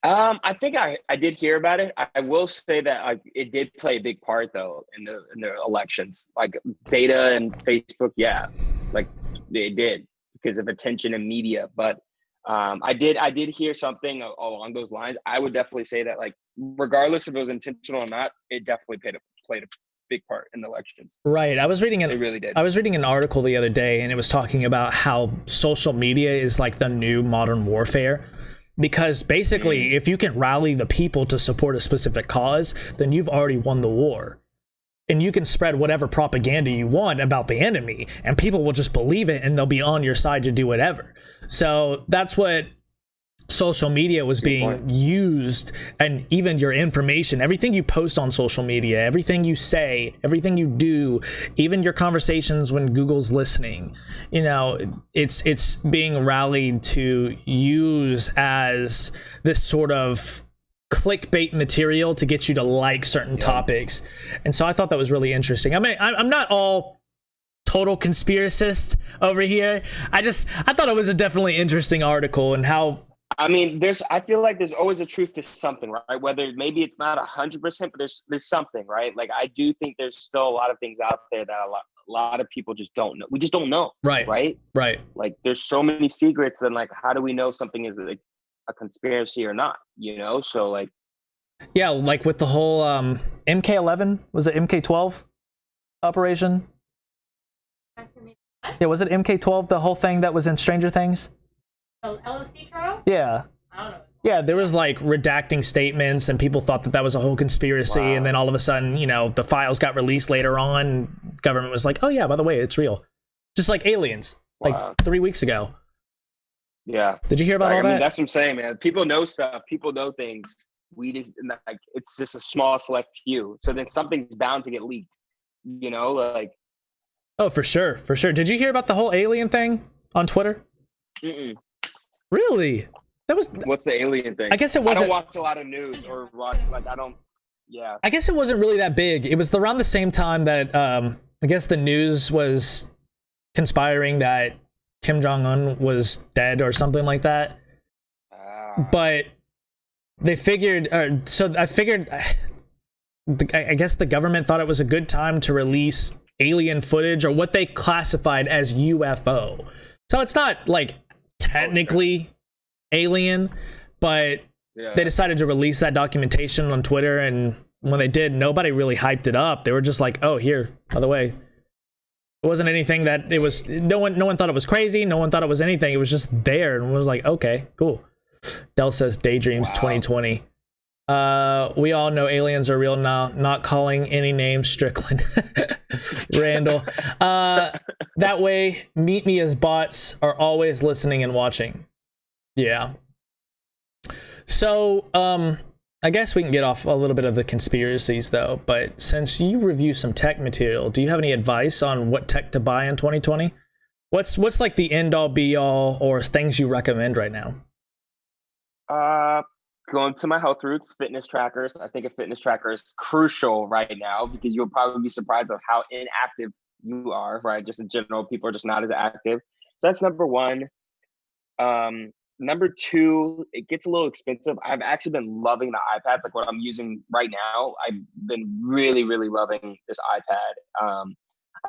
B: I think I did hear about it. I will say that it did play a big part though in the elections, like data and Facebook. Yeah, like they did because of attention and media. But I did hear something along those lines. I would definitely say that, like, regardless if it was intentional or not, it definitely played a big part in the elections.
A: Right. It
B: really did.
A: I was reading an article the other day, and it was talking about how social media is like the new modern warfare. Because basically, if you can rally the people to support a specific cause, then you've already won the war. And you can spread whatever propaganda you want about the enemy, and people will just believe it, and they'll be on your side to do whatever. So that's what social media was being used, and even your information, everything you post on social media, everything you say, everything you do, even your conversations when Google's listening, you know, it's being rallied to use as this sort of clickbait material to get you to like certain topics. And so I thought that was really interesting. I mean, I'm not all total conspiracist over here. I thought it was a definitely interesting article, and how,
B: I mean, I feel like there's always a truth to something, right? Whether maybe it's not 100%, but there's something, right? Like, I do think there's still a lot of things out there that a lot of people just don't know. We just don't know. Right. Like, there's so many secrets, and like, how do we know something is like a conspiracy or not, you know? So like,
A: yeah, like with the whole MK11, was it MK12 operation? Yeah, was it MK12, the whole thing that was in Stranger Things?
C: Oh, LSD trials?
A: Yeah.
C: I don't know.
A: Yeah, there was like redacting statements, and people thought that was a whole conspiracy. Wow. And then all of a sudden, you know, the files got released later on. Government was like, oh yeah, by the way, it's real. Just like aliens, like 3 weeks ago.
B: Yeah.
A: Did you hear about all that?
B: I mean, that's what I'm saying, man. People know stuff. People know things. we just like it's just a small select few. So then something's bound to get leaked. You know, like.
A: Oh, for sure, for sure. Did you hear about the whole alien thing on Twitter?
B: Mm-mm.
A: Really? That was.
B: What's the alien thing?
A: I guess it wasn't.
B: I don't watch a lot of news or watch like I don't. Yeah.
A: I guess it wasn't really that big. It was around the same time that I guess the news was conspiring that Kim Jong-un was dead or something like that. But they figured, so I figured, I guess the government thought it was a good time to release alien footage or what they classified as UFO. So it's not like technically alien, but they decided to release that documentation on Twitter, and when they did, nobody really hyped it up. They were just like, oh, here, by the way. It wasn't anything that it was, no one thought it was crazy, no one thought it was anything. It was just there and was like, okay, cool. Dell says Daydreams 2020. We all know aliens are real now, not calling any names, Strickland. Randall. That way, meet me as bots are always listening and watching. Yeah. So, I guess we can get off a little bit of the conspiracies though, but since you review some tech material, do you have any advice on what tech to buy in 2020? What's like the end all be all or things you recommend right now?
B: Going to my health roots, fitness trackers. I think a fitness tracker is crucial right now because you'll probably be surprised of how inactive you are, right? Just in general, people are just not as active. So that's number one. Number two, it gets a little expensive. I've actually been loving the iPads, like what I'm using right now. I've been really, really loving this iPad.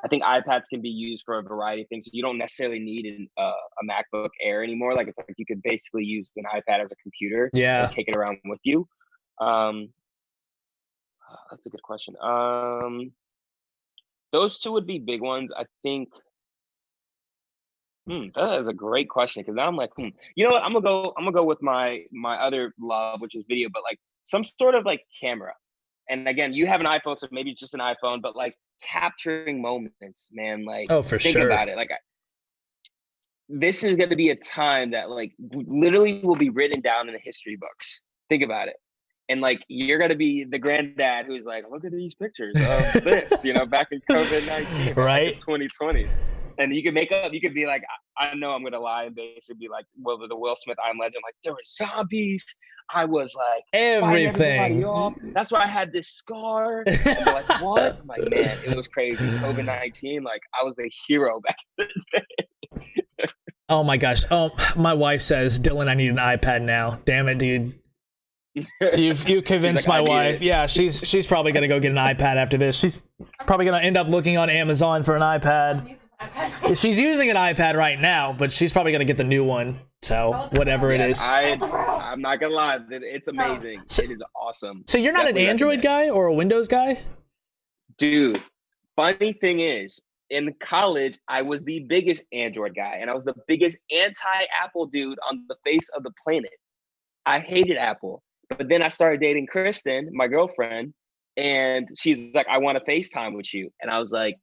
B: I think iPads can be used for a variety of things. You don't necessarily need a MacBook Air anymore. Like it's like you could basically use an iPad as a computer and take it around with you. That's a good question. Those two would be big ones. I think. That is a great question because now I'm like, you know what? I'm gonna go with my other love, which is video, but like some sort of like camera. And again, you have an iPhone, so maybe it's just an iPhone, but like capturing moments, man. Like,
A: oh, for
B: think
A: sure.
B: about it. Like, this is going to be a time that like literally will be written down in the history books. Think about it. And like, you're going to be the granddad who's like, look at these pictures of this, you know, back in COVID-19,
A: right?
B: In 2020. And you can make up, you could be like, I know I'm going to lie and basically be like, well, the Will Smith I'm Legend, like there were zombies. I was like,
A: everything.
B: Off. That's why I had this scar. And they're like, what? I'm like, man, it was crazy. COVID-19, like I was a hero back in the day.
A: Oh my gosh. Oh, my wife says, Dylan, I need an iPad now. Damn it, dude. You convinced like, my wife. Yeah, she's probably gonna go get an iPad after this. She's probably gonna end up looking on Amazon for an iPad. She's using an iPad right now, but she's probably gonna get the new one. So whatever it is.
B: I'm not gonna lie, it's amazing. It is awesome.
A: So you're not Definitely an Android guy or a Windows guy?
B: Dude, funny thing is, in college, I was the biggest Android guy, and I was the biggest anti-Apple dude on the face of the planet. I hated Apple. But then I started dating Kristen, my girlfriend, and she's like, I want to FaceTime with you. And I was like,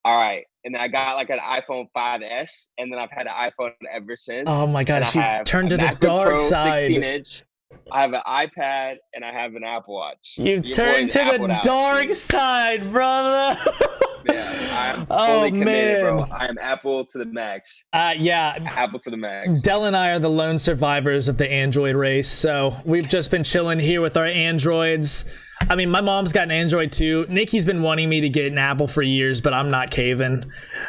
B: all right. And then I got like an iPhone 5S, and then I've had an iPhone ever since.
A: Oh my gosh, you turned to the dark side.
B: 16-inch. I have an iPad, and I have an Apple Watch.
A: You turned to the dark side, brother.
B: Yeah, I'm fully committed, bro. I am Apple to the max.
A: Yeah.
B: Apple to the max.
A: Dell and I are the lone survivors of the Android race, so we've just been chilling here with our Androids. I mean, my mom's got an Android too. Nikki's been wanting me to get an Apple for years, but I'm not caving.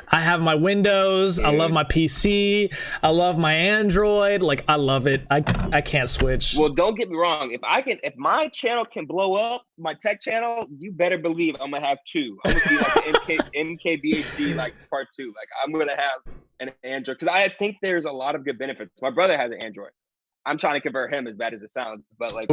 A: I have my Windows. Dude. I love my PC. I love my Android. Like, I love it. I can't switch.
B: Well, don't get me wrong. If my channel can blow up, my tech channel, you better believe I'm gonna have two. I'm gonna be like MKBHD like part 2. Like, I'm gonna have an Android because I think there's a lot of good benefits. My brother has an Android. I'm trying to convert him, as bad as it sounds, but like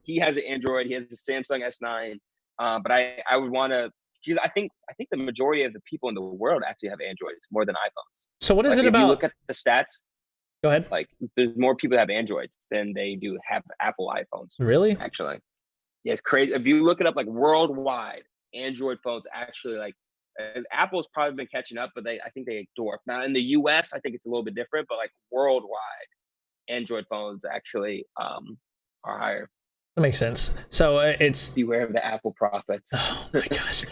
B: he has an Android, he has the Samsung S9, but I would want to, because I think the majority of the people in the world actually have Androids more than iPhones.
A: So what is
B: like,
A: it about?
B: If you look at the stats,
A: go ahead.
B: Like there's more people that have Androids than they do have Apple iPhones.
A: Really?
B: Actually, yeah, it's crazy. If you look it up, like worldwide, Android phones actually like. Apple's probably been catching up, but I think they dwarf. Now in the US, I think it's a little bit different, but like worldwide, Android phones actually are higher.
A: That makes sense. So it's
B: Beware of the Apple prophets.
A: oh my gosh.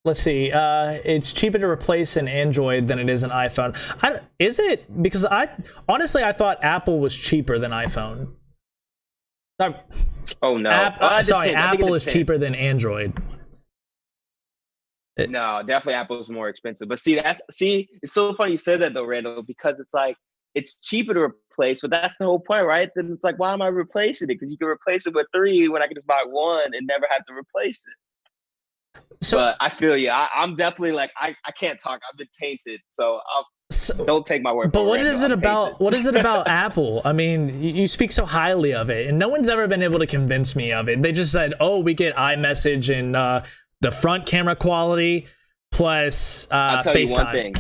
A: Let's see. It's cheaper to replace an Android than it is an iPhone. Is it? Because I thought Apple was cheaper than iPhone.
B: Oh no.
A: Sorry, Apple is cheaper than Android.
B: No, definitely Apple's more expensive. But see, it's so funny you said that though, Randall, because it's like it's cheaper to replace, but that's the whole point, right? Then it's like, why am I replacing it? Because you can replace it with 3 when I can just buy 1 and never have to replace it. So, but I feel you. I'm definitely like I can't talk. I've been tainted, so don't take my word.
A: But
B: what
A: is it about? What is it about Apple? I mean, you speak so highly of it, and no one's ever been able to convince me of it. They just said, "Oh, we get iMessage and the front camera quality plus
B: I'll tell
A: FaceTime."
B: you one thing.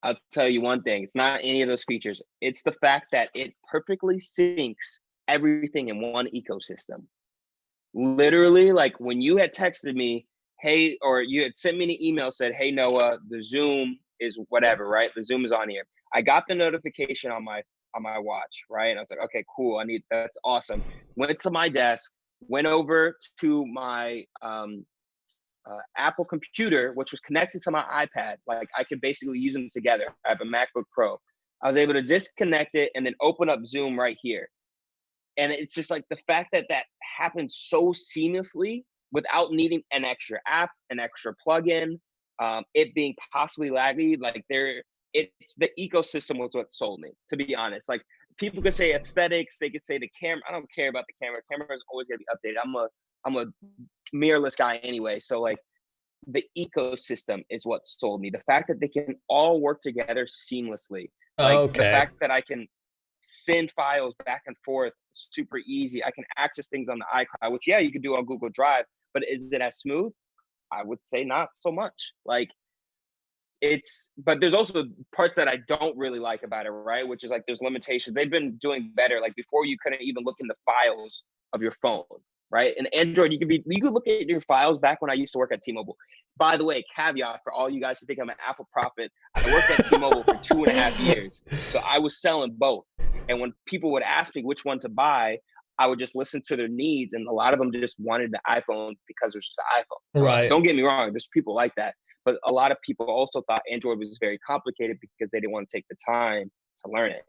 B: I'll tell you one thing. It's not any of those features. It's the fact that it perfectly syncs everything in one ecosystem. Literally, like when you had texted me, hey, or you had sent me an email, said, hey, Noah, the Zoom is whatever, right? The Zoom is on here. I got the notification on my watch, right? And I was like, okay, cool. That's awesome. Went to my desk, went over to my Apple computer, which was connected to my iPad. Like I could basically use them together. I have a MacBook Pro. I was able to disconnect it and then open up Zoom right here. And it's just like the fact that happens so seamlessly without needing an extra app, an extra plugin, it being possibly laggy. Like it's the ecosystem was what sold me, to be honest. Like people could say aesthetics, they could say the camera. I don't care about the camera. Camera is always gonna be updated. I'm a mirrorless guy anyway. So like the ecosystem is what sold me. The fact that they can all work together seamlessly. Like the fact that I can send files back and forth super easy. I can access things on the iCloud, which you could do on Google Drive, but is it as smooth? I would say not so much. Like but there's also parts that I don't really like about it, right? Which is like there's limitations. They've been doing better. Like before you couldn't even look in the files of your phone, right? And Android, you could look at your files back when I used to work at T-Mobile. By the way, caveat for all you guys who think I'm an Apple prophet, I worked at T-Mobile for 2.5 years. So I was selling both. And when people would ask me which one to buy, I would just listen to their needs. And a lot of them just wanted the iPhone because it was just an iPhone.
A: Right.
B: Don't get me wrong. There's people like that. But a lot of people also thought Android was very complicated because they didn't want to take the time to learn it.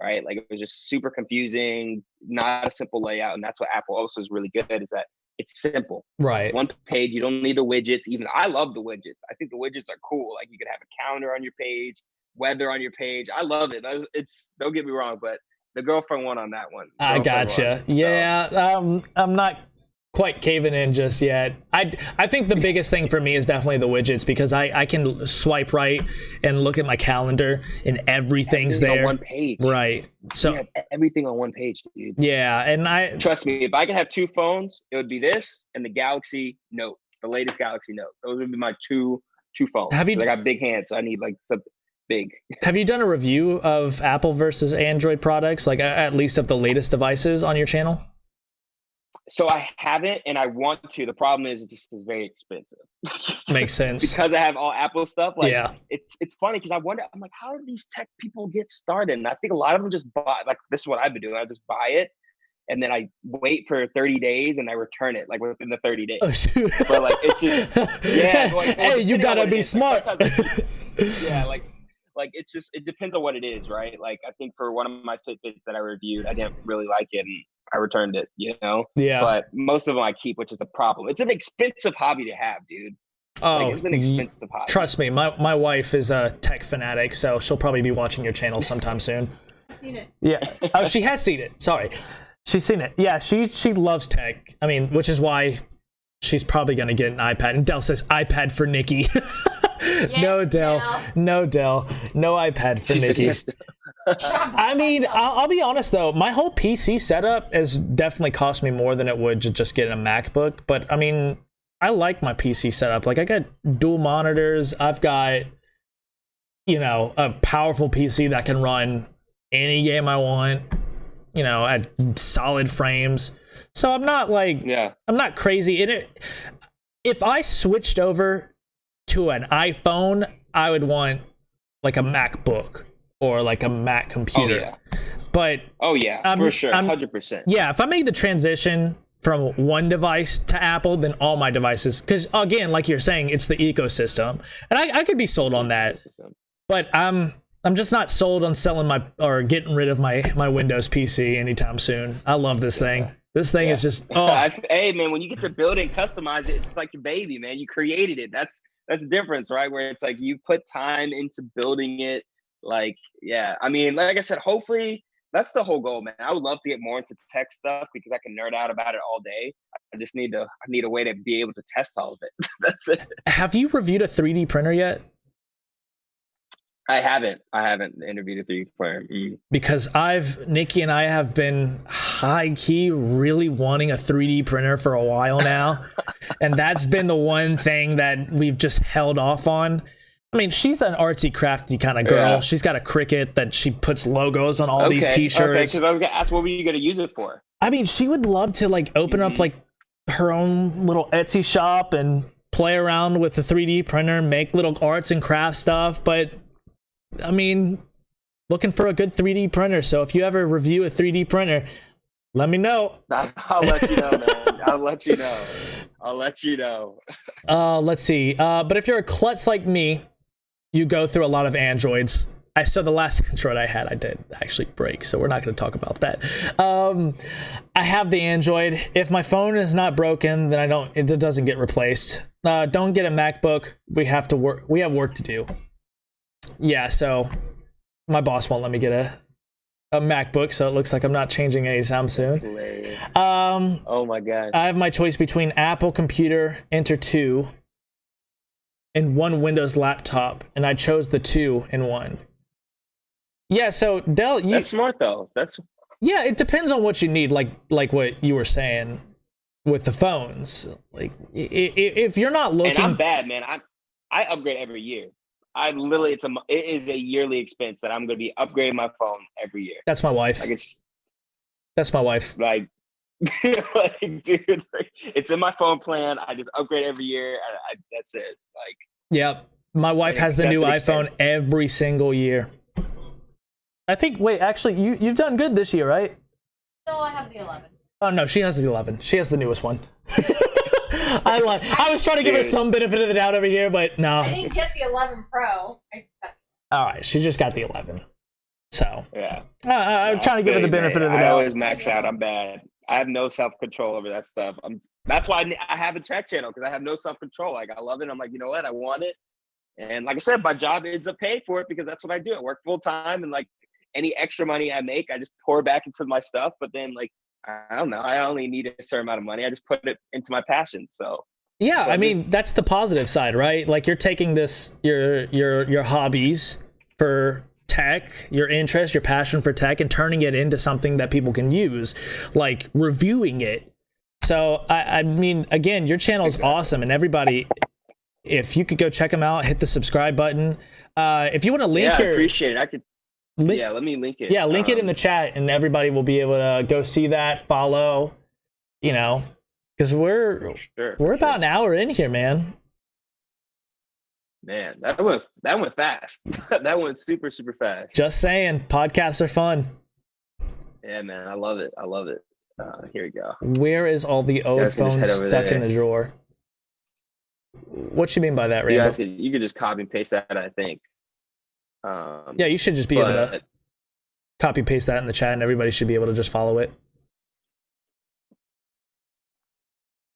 B: Right. Like it was just super confusing, not a simple layout. And that's what Apple also is really good at, is that it's simple.
A: Right.
B: One page, you don't need the widgets. Even I love the widgets. I think the widgets are cool. Like you could have a calendar on your page, weather on your page. I love it. It's don't get me wrong, but the girlfriend won on that one.
A: I gotcha. Yeah. I'm not quite caving in just yet. I think the biggest thing for me is definitely the widgets, because I can swipe right and look at my calendar and everything's there
B: on one page.
A: Right. So
B: everything on one page, dude.
A: Yeah, and
B: trust me, if I could have 2 phones, it would be this and the Galaxy Note, the latest Galaxy Note. Those would be my two phones. I got big hands, so I need like something big. Have
A: you done a review of Apple versus Android products, like at least of the latest devices on your channel?
B: So I haven't, and I want to. The problem is it just is very expensive.
A: Makes sense.
B: Because I have all Apple stuff. Like,
A: yeah.
B: It's funny because I'm like, how do these tech people get started? And I think a lot of them just buy, like this is what I've been doing. I just buy it and then I wait for 30 days and I return it like within the 30 days.
A: Oh, shoot.
B: But like, it's just, yeah. Like,
A: hey, you gotta be smart.
B: Yeah, like it's just, it depends on what it is, right? Like I think for one of my Fitbits that I reviewed, I didn't really like it and I returned it, Yeah. But most of them I keep, which is the problem. It's an expensive hobby to have, dude.
A: Oh,
B: like, it's an expensive hobby.
A: Trust me, my wife is a tech fanatic, so she'll probably be watching your channel sometime soon.
C: I've seen it.
A: Yeah. Oh, she has seen it. Sorry. She's seen it. Yeah, she loves tech. I mean, which is why she's probably going to get an iPad. And Dell says iPad for Nikki.
C: Yes,
A: no, Dell. No, Dell. No iPad for Nikki. I mean, I'll be honest though, my whole PC setup has definitely cost me more than it would to just get a MacBook. But I mean, I like my PC setup. Like I got dual monitors. I've got, a powerful PC that can run any game I want, at solid frames. So I'm not like, I'm not crazy in it. If I switched over to an iPhone, I would want like a MacBook or like a Mac computer. But
B: Oh yeah, for sure, 100%.
A: yeah, if I make the transition from one device to Apple, then all my devices, because again, like you're saying, it's the ecosystem, and I could be sold on that, but I'm just not sold on selling or getting rid of my Windows PC anytime soon. I love this thing. This thing is just
B: Hey man, when you get to build it and customize it, it's like your baby, man. You created it. That's the difference, right? Where it's like you put time into building it. Like, yeah, I mean, like I said, hopefully that's the whole goal, man. I would love to get more into tech stuff because I can nerd out about it all day. I just need a way to be able to test all of it. That's it.
A: Have you reviewed a 3D printer yet?
B: I haven't interviewed a 3D printer.
A: Because Nikki and I have been high key really wanting a 3D printer for a while now. And that's been the one thing that we've just held off on. I mean, she's an artsy crafty kind of girl. Yeah. She's got a Cricut that she puts logos on all these t-shirts. Okay,
B: because I was gonna ask, what were you gonna use it for?
A: I mean, she would love to like open up like her own little Etsy shop and play around with the 3D printer, make little arts and crafts stuff, but I mean, looking for a good 3D printer. So if you ever review a 3D printer, let me know.
B: I'll let you know, man. I'll let you know.
A: Let's see. But if you're a klutz like me, you go through a lot of Androids. So the last Android I had, I did actually break. So we're not going to talk about that. I have the Android. If my phone is not broken, then it doesn't get replaced. Don't get a MacBook. We have work to do. Yeah, so my boss won't let me get a MacBook, so it looks like I'm not changing anytime soon.
B: Oh my god.
A: I have my choice between Apple computer, Enter 2, and one Windows laptop, and I chose the 2 in 1. Yeah, so Del,
B: that's smart though.
A: Yeah, it depends on what you need, like what you were saying with the phones. Like if you're not looking,
B: and I'm bad, man. I upgrade every year. It is a yearly expense that I'm going to be upgrading my phone every year.
A: That's my wife. That's my wife.
B: Like, dude, it's in my phone plan. I just upgrade every year. That's it. Like,
A: yeah, my wife has the new iPhone every single year. I think. Wait, actually, you've done good this year, right?
C: No, I have the 11.
A: Oh no, she has the 11. She has the newest one. I was trying to give her some benefit of the doubt over here, but no.
C: I didn't get the 11 Pro.
A: All right, she just got the 11. So
B: yeah,
A: I'm trying to give her the benefit of the doubt.
B: I always max out. I'm bad. I have no self-control over that stuff. That's why I have a track channel, because I have no self-control. Like, I love it. I'm like, you know what? I want it. And like I said, my job ends up paying for it because that's what I do. I work full time, and like any extra money I make, I just pour back into my stuff. But then, like, I don't know, I only need a certain amount of money. I just put it into my passion. So
A: yeah, I mean, that's the positive side, right? Like, you're taking this, your hobbies for tech, your interest, your passion for tech, and turning it into something that people can use, like reviewing it. So I mean, again, your channel is awesome, and everybody, if you could go check them out, hit the subscribe button. If you want to link
B: I appreciate it. Let me link it.
A: Yeah, link it in the chat, and everybody will be able to go see that, follow, you know, because we're about an hour in here, man.
B: Man, that went fast. That went super, super fast.
A: Just saying, podcasts are fun.
B: Yeah, man, I love it. Here we go.
A: Where is all the old phones stuck in the drawer? What you mean by that, Rambo?
B: You could just copy and paste that, I think.
A: Yeah, you should just be able to copy paste that in the chat, and everybody should be able to just follow it.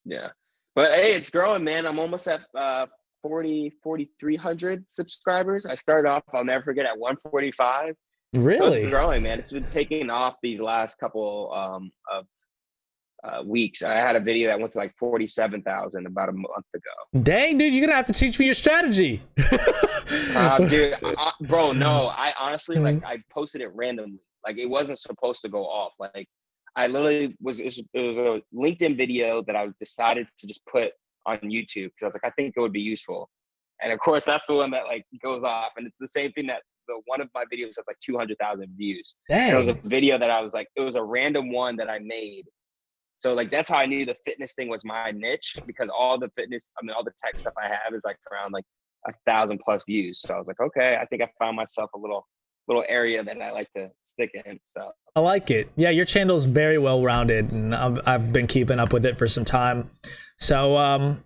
B: Yeah, but hey, it's growing, man. I'm almost at 4,300 subscribers. I started off, I'll never forget, at 145.
A: Really?
B: So it's growing, man. It's been taking off these last couple of weeks. I had a video that went to like 47,000 about a month ago.
A: Dang, dude, you're gonna have to teach me your strategy.
B: Dude, bro, no. I honestly, like, I posted it randomly. Like, it wasn't supposed to go off. Like, I literally it was a LinkedIn video that I decided to just put on YouTube because I was like, I think it would be useful. And of course, that's the one that like goes off. And it's the same thing that one of my videos has like 200,000 views.
A: Dang.
B: And it was a video that I was like, it was a random one that I made. So like, that's how I knew the fitness thing was my niche, because all the tech stuff I have is like around like 1,000+ views. So I was like, okay, I think I found myself a little little area that I like to stick in. So
A: I like it. Yeah, your channel is very well rounded, and I've been keeping up with it for some time. So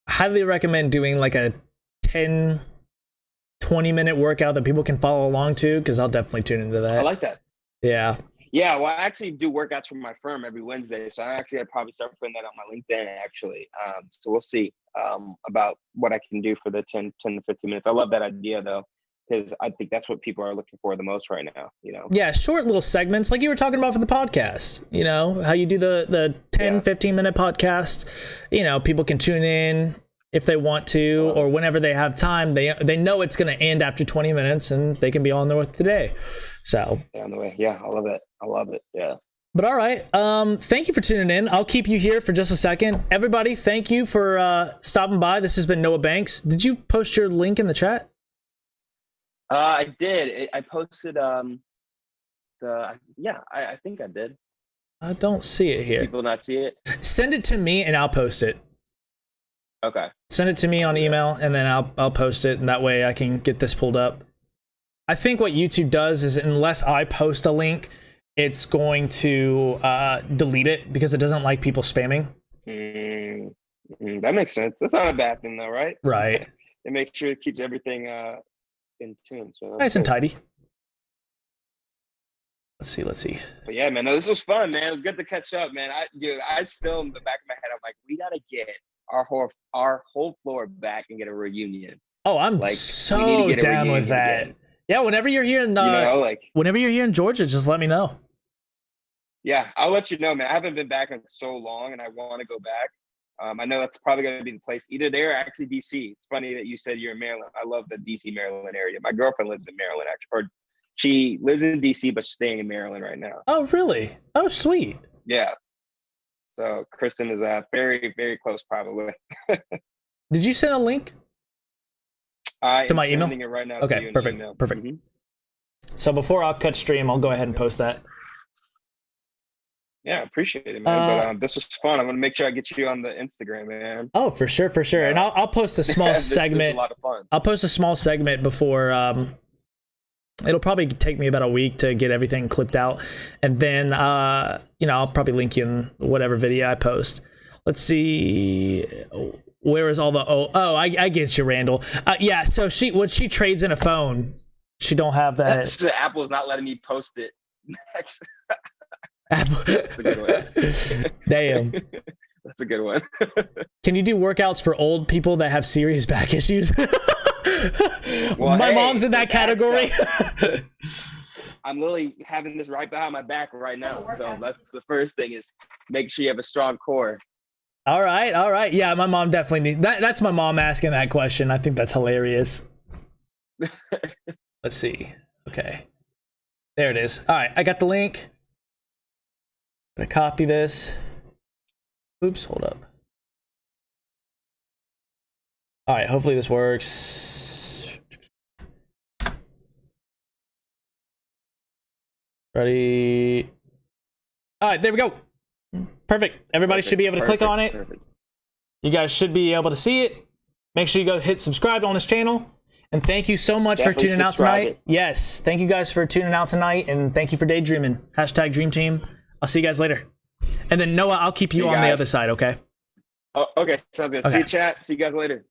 A: highly recommend doing like a 10-20 minute workout that people can follow along to, because I'll definitely tune into that.
B: I like that.
A: Yeah.
B: Yeah, well, I actually do workouts for my firm every Wednesday, so I'd probably start putting that on my LinkedIn, actually. So we'll see about what I can do for the 10 to 15 minutes. I love that idea, though, because I think that's what people are looking for the most right now, you know?
A: Yeah, short little segments like you were talking about for the podcast, you know, how you do the 10, 15-minute podcast. You know, people can tune in if they want to, or whenever they have time. They know it's going to end after 20 minutes, and they can be on there with the day. So
B: on the way. Yeah, I love it. I love it. Yeah.
A: But all right. Thank you for tuning in. I'll keep you here for just a second. Everybody, thank you for stopping by. This has been Noah Banks. Did you post your link in the chat?
B: I did. I posted I think I did.
A: I don't see it here.
B: People not see it?
A: Send it to me and I'll post it.
B: Okay.
A: Send it to me on email, and then I'll post it, and that way I can get this pulled up. I think what YouTube does is, unless I post a link, it's going to delete it because it doesn't like people spamming.
B: That makes sense. That's not a bad thing, though, right?
A: Right.
B: It makes sure it keeps everything in tune. So
A: nice and tidy. Let's see.
B: But yeah, man, no, this was fun, man. It was good to catch up, man. I still, in the back of my head, I'm like, we gotta get our whole floor back and get a reunion.
A: Oh, I'm
B: like,
A: so down with that. Again. Yeah, whenever you're here in whenever you're here in Georgia, just let me know.
B: Yeah, I'll let you know, man. I haven't been back in so long, and I want to go back. I know that's probably going to be the place, either there or actually DC. It's funny that you said you're in Maryland. I love the DC, Maryland area. My girlfriend lives in Maryland, actually, or she lives in DC but staying in Maryland right now.
A: Oh, really? Oh, sweet.
B: Yeah. So Kristen is very, very close, probably.
A: Did you send a link? To my email?
B: It right now.
A: Okay, perfect. Perfect. Mm-hmm. So before I'll cut stream, I'll go ahead and post that.
B: Yeah, appreciate it, man. But this was fun. I'm gonna make sure I get you on the Instagram, man.
A: Oh, for sure. Yeah. And I'll post a small segment.
B: This is a lot of fun.
A: I'll post a small segment before. It'll probably take me about a week to get everything clipped out, and then I'll probably link you in whatever video I post. Let's see. Where is all the I get you, Randall. Yeah, so when she trades in a phone, she don't have that.
B: Apple's not letting me post it next.
A: Apple.
B: That's a good one.
A: Damn.
B: That's a good one.
A: Can you do workouts for old people that have serious back issues?
B: Well,
A: my mom's in that category.
B: I'm literally having this right behind my back right now. So that's the first thing, is make sure you have a strong core.
A: All right. Yeah, my mom definitely needs that. That's my mom asking that question. I think that's hilarious. Let's see. Okay. There it is. All right, I got the link. I'm gonna copy this. Oops, hold up. All right, hopefully this works. Ready? All right, there we go. Perfect. Everybody should be able to click on it. Perfect. You guys should be able to see it. Make sure you go hit subscribe on this channel. And thank you so much for tuning out tonight. Yes, thank you guys for tuning out tonight. And thank you for daydreaming. #Dream Team. I'll see you guys later. And then Noah, I'll keep you on the other side, okay?
B: Oh, okay. Sounds good.
A: Okay.
B: See you, chat. See you guys later.